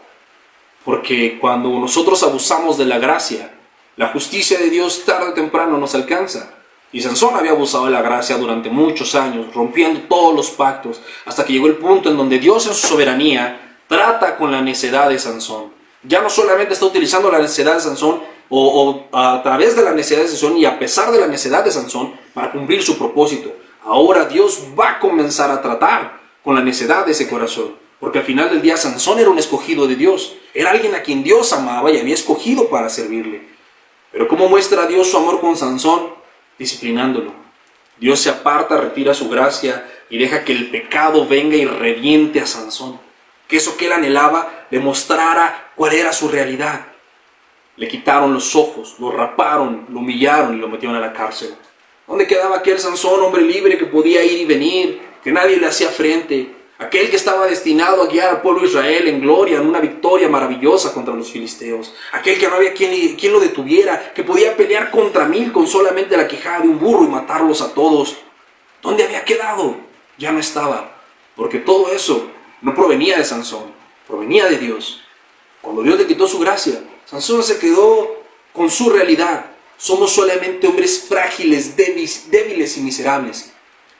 Porque cuando nosotros abusamos de la gracia, la justicia de Dios tarde o temprano nos alcanza. Y Sansón había abusado de la gracia durante muchos años, rompiendo todos los pactos, hasta que llegó el punto en donde Dios en su soberanía trata con la necedad de Sansón. Ya no solamente está utilizando la necedad de Sansón, o a través de la necedad de Sansón y a pesar de la necedad de Sansón para cumplir su propósito. Ahora Dios va a comenzar a tratar con la necedad de ese corazón, porque al final del día Sansón era un escogido de Dios, era alguien a quien Dios amaba y había escogido para servirle. Pero ¿cómo muestra Dios su amor con Sansón? Disciplinándolo. Dios se aparta, retira su gracia y deja que el pecado venga y reviente a Sansón. que eso que él anhelaba le mostrara cuál era su realidad. Le quitaron los ojos, lo raparon, lo humillaron y lo metieron a la cárcel. ¿Dónde quedaba aquel Sansón, hombre libre que podía ir y venir, que nadie le hacía frente? Aquel que estaba destinado a guiar al pueblo de Israel en gloria, en una victoria maravillosa contra los filisteos. Aquel que no había quien lo detuviera, que podía pelear contra 1000 con solamente la quijada de un burro y matarlos a todos. ¿Dónde había quedado? Ya no estaba, porque todo eso no provenía de Sansón, provenía de Dios. Cuando Dios le quitó su gracia, Sansón se quedó con su realidad. Somos solamente hombres frágiles, débiles y miserables.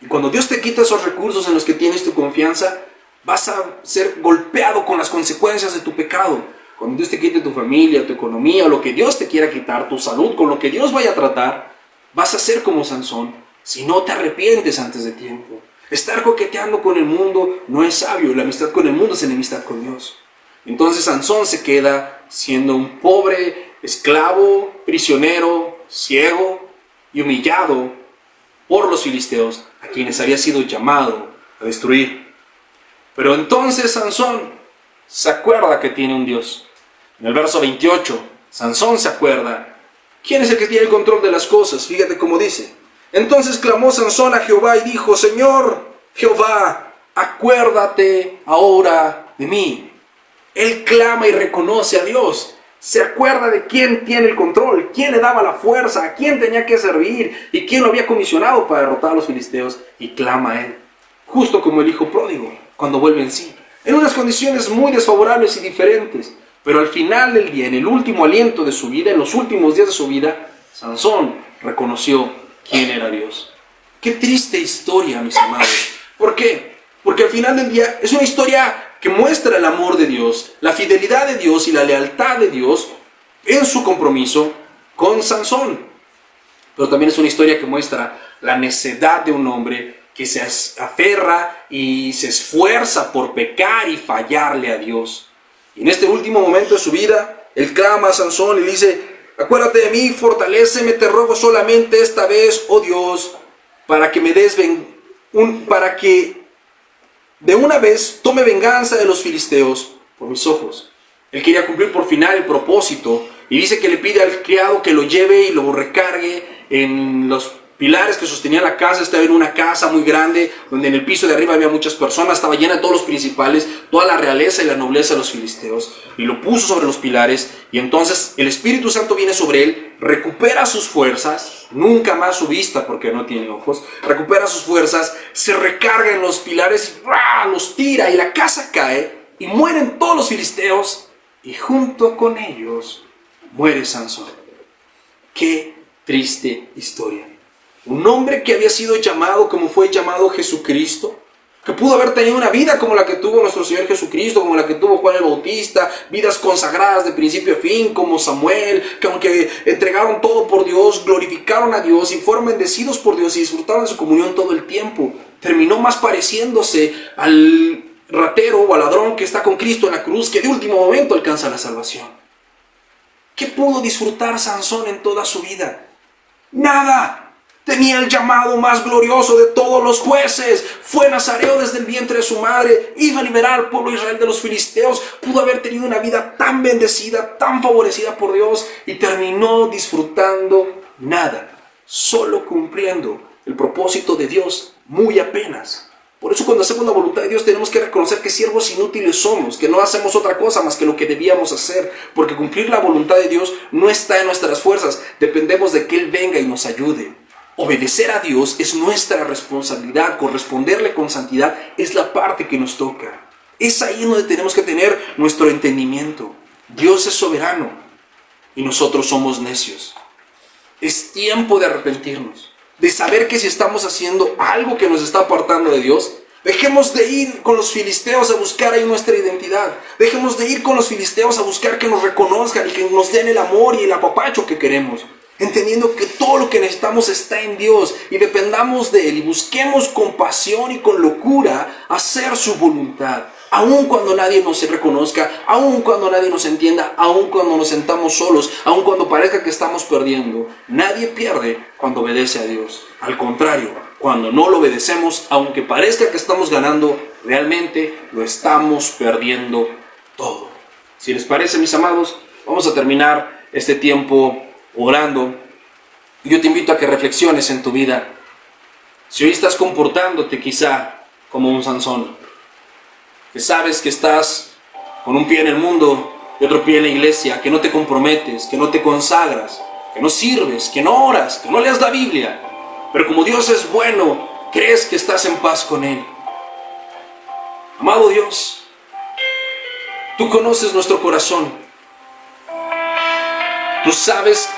Y cuando Dios te quita esos recursos en los que tienes tu confianza, vas a ser golpeado con las consecuencias de tu pecado. Cuando Dios te quite tu familia, tu economía, lo que Dios te quiera quitar, tu salud, con lo que Dios vaya a tratar, vas a ser como Sansón si no te arrepientes antes de tiempo. Estar coqueteando con el mundo no es sabio. La amistad con el mundo es enemistad con Dios. Entonces Sansón se queda siendo un pobre esclavo, prisionero, ciego y humillado por los filisteos, a quienes había sido llamado a destruir. Pero entonces Sansón se acuerda que tiene un Dios. En el verso 28, Sansón se acuerda quién es el que tiene el control de las cosas. Fíjate cómo dice: entonces clamó Sansón a Jehová y dijo: Señor Jehová, acuérdate ahora de mí. Él clama y reconoce a Dios. Se acuerda de quién tiene el control, quién le daba la fuerza, a quién tenía que servir y quién lo había comisionado para derrotar a los filisteos, y clama a él, justo como el hijo pródigo cuando vuelve en sí, en unas condiciones muy desfavorables y diferentes. Pero al final del día, en el último aliento de su vida, en los últimos días de su vida, Sansón reconoció quién era Dios. Qué triste historia, mis amados. ¿Por qué? Porque al final del día es una historia que muestra el amor de Dios, la fidelidad de Dios y la lealtad de Dios en su compromiso con Sansón. Pero también es una historia que muestra la necedad de un hombre que se aferra y se esfuerza por pecar y fallarle a Dios. Y en este último momento de su vida, él clama a Sansón y dice: acuérdate de mí, fortaléceme, te ruego solamente esta vez, oh Dios, para que me des para que de una vez tome venganza de los filisteos por mis ojos. Él quería cumplir por final el propósito, y dice que le pide al criado que lo lleve y lo recargue en los pilares que sostenían la casa. Estaba en una casa muy grande, donde en el piso de arriba había muchas personas, estaba llena de todos los principales, toda la realeza y la nobleza de los filisteos, y lo puso sobre los pilares. Y entonces el Espíritu Santo viene sobre él, recupera sus fuerzas, nunca más su vista porque no tiene ojos, recupera sus fuerzas, se recarga en los pilares, los tira y la casa cae y mueren todos los filisteos, y junto con ellos muere Sansón. Qué triste historia. Un hombre que había sido llamado como fue llamado Jesucristo, que pudo haber tenido una vida como la que tuvo nuestro Señor Jesucristo, como la que tuvo Juan el Bautista, vidas consagradas de principio a fin, como Samuel, que aunque entregaron todo por Dios, glorificaron a Dios y fueron bendecidos por Dios y disfrutaron de su comunión todo el tiempo, terminó más pareciéndose al ratero o al ladrón que está con Cristo en la cruz, que de último momento alcanza la salvación. ¿Qué pudo disfrutar Sansón en toda su vida? Nada. Tenía el llamado más glorioso de todos los jueces. Fue nazareo desde el vientre de su madre. Iba a liberar al pueblo de Israel de los filisteos. Pudo haber tenido una vida tan bendecida, tan favorecida por Dios, y terminó disfrutando nada, solo cumpliendo el propósito de Dios muy apenas. Por eso cuando hacemos la voluntad de Dios tenemos que reconocer que siervos inútiles somos, que no hacemos otra cosa más que lo que debíamos hacer, porque cumplir la voluntad de Dios no está en nuestras fuerzas. Dependemos de que Él venga y nos ayude. Obedecer a Dios es nuestra responsabilidad, corresponderle con santidad es la parte que nos toca. Es ahí donde tenemos que tener nuestro entendimiento. Dios es soberano y nosotros somos necios. Es tiempo de arrepentirnos, de saber que si estamos haciendo algo que nos está apartando de Dios, dejemos de ir con los filisteos a buscar ahí nuestra identidad. Dejemos de ir con los filisteos a buscar que nos reconozcan y que nos den el amor y el apapacho que queremos, entendiendo que todo lo que necesitamos está en Dios, y dependamos de Él y busquemos con pasión y con locura hacer su voluntad, aun cuando nadie nos reconozca, aun cuando nadie nos entienda, aun cuando nos sentamos solos, aun cuando parezca que estamos perdiendo. Nadie pierde cuando obedece a Dios. Al contrario, cuando no lo obedecemos, aunque parezca que estamos ganando, realmente lo estamos perdiendo todo. Si les parece, mis amados, vamos a terminar este tiempo orando. Yo te invito a que reflexiones en tu vida. Si hoy estás comportándote quizá como un Sansón, que sabes que estás con un pie en el mundo y otro pie en la iglesia, que no te comprometes, que no te consagras, que no sirves, que no oras, que no leas la Biblia, pero como Dios es bueno, crees que estás en paz con Él. Amado Dios, tú conoces nuestro corazón. Tú sabes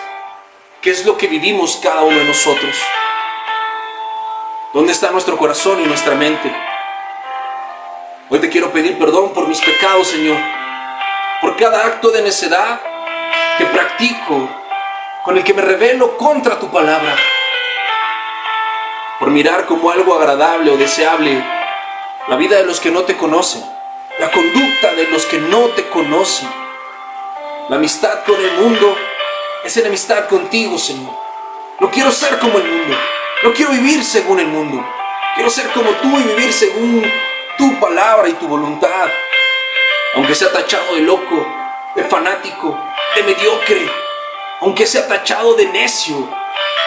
qué es lo que vivimos cada uno de nosotros. ¿Dónde está nuestro corazón y nuestra mente? Hoy te quiero pedir perdón por mis pecados, Señor, por cada acto de necedad que practico, con el que me rebelo contra tu palabra, por mirar como algo agradable o deseable la vida de los que no te conocen, la conducta de los que no te conocen. La amistad con el mundo es enemistad contigo, Señor. No quiero ser como el mundo, no quiero vivir según el mundo, quiero ser como tú y vivir según tu palabra y tu voluntad. Aunque sea tachado de loco, de fanático, de mediocre, aunque sea tachado de necio,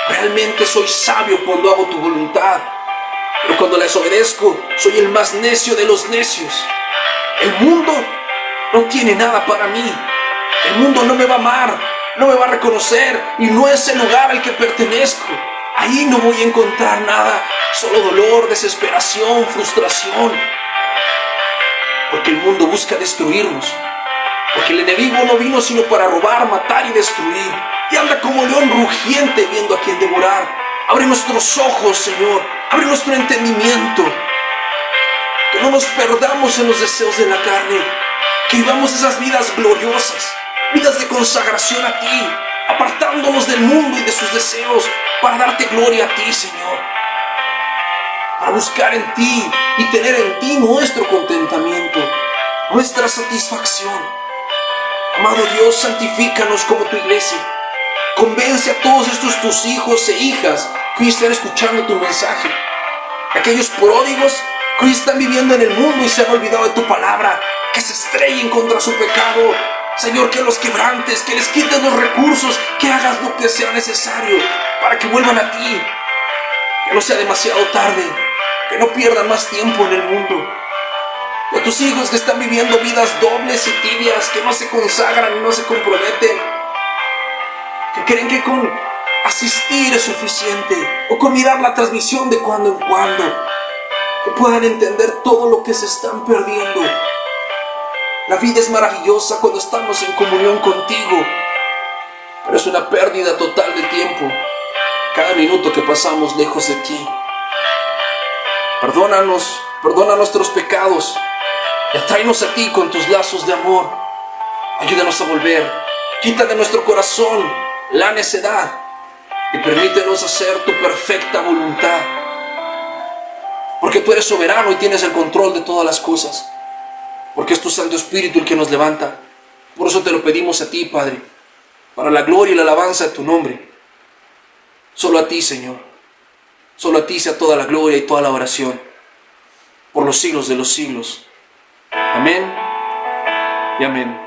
realmente soy sabio cuando hago tu voluntad. Pero cuando la desobedezco, soy el más necio de los necios. El mundo no tiene nada para mí. El mundo no me va a amar, no me va a reconocer, y no es el lugar al que pertenezco. Ahí no voy a encontrar nada, solo dolor, desesperación, frustración. Porque el mundo busca destruirnos. Porque el enemigo no vino sino para robar, matar y destruir. Y anda como león rugiente viendo a quien devorar. Abre nuestros ojos, Señor. Abre nuestro entendimiento. Que no nos perdamos en los deseos de la carne. Que vivamos esas vidas gloriosas. Vidas de consagración a ti. Apartándonos del mundo y de sus deseos. Para darte gloria a ti, Señor. Para buscar en ti y tener en ti nuestro contentamiento. Nuestra satisfacción. Amado Dios, santifícanos como tu iglesia. Convence a todos estos tus hijos e hijas que hoy están escuchando tu mensaje. Aquellos pródigos que hoy están viviendo en el mundo y se han olvidado de tu palabra, que se estrellen contra su pecado. Señor, que los quebrantes, que les quites los recursos, que hagas lo que sea necesario para que vuelvan a ti. Que no sea demasiado tarde, que no pierdan más tiempo en el mundo. Y a tus hijos que están viviendo vidas dobles y tibias, que no se consagran y no se comprometen, que creen que con asistir es suficiente, o con mirar la transmisión de cuando en cuando, que puedan entender todo lo que se están perdiendo. La vida es maravillosa cuando estamos en comunión contigo, pero es una pérdida total de tiempo cada minuto que pasamos lejos de ti. Perdónanos, perdona nuestros pecados y atráenos a ti con tus lazos de amor. Ayúdanos a volver, quita de nuestro corazón la necedad y permítenos hacer tu perfecta voluntad, porque tú eres soberano y tienes el control de todas las cosas, porque es tu Santo Espíritu el que nos levanta. Por eso te lo pedimos a ti, Padre, para la gloria y la alabanza de tu nombre. Solo a ti, Señor, solo a ti sea toda la gloria y toda la oración por los siglos de los siglos. Amén y amén.